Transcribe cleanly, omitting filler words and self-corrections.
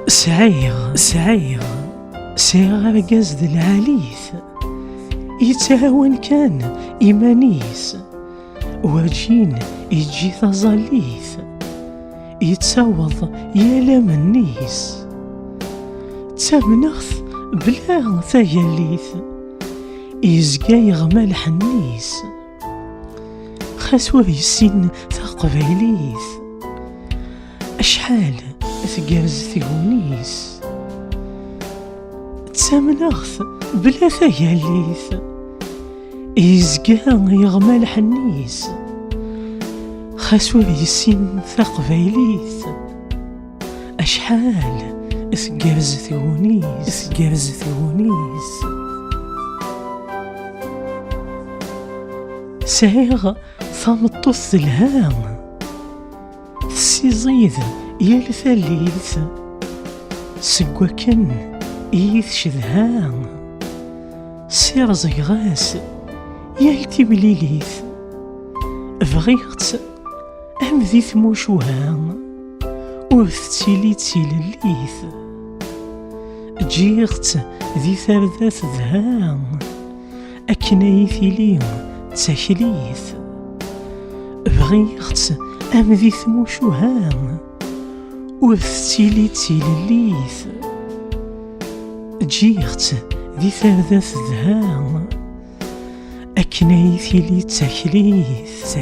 سعيغ أرقاز ذي العاليث يتهاون كان إيمانيس واجين يجي ثظاليث يتساوض يالا منيس تامنغث بلا ثياليث يزقا يغمى الحنيس خاسوا يسين تقبيليث أشحال تقرز ثيونيس تامنغث بلا ثياليث يزقا يغمى الحنيس خاسوا يسين تقبيليث أشحال تقرز ثيونيس سعيغ ثامطوث الهام تسيزيد يال ثاليث سقوا كن إيث شذهان سير زيغاس يال تبليليث بغيغت أم ذي ثموشوها وثتيلي تيلليث جيغت ذي ثابذات ذهان أكنايثي ليم تاكليث بغيغت أم ذي ثموشوها وثتيلي تيلليث جيغت ذي ثابذات ذهان أكنايثي لي تاكليث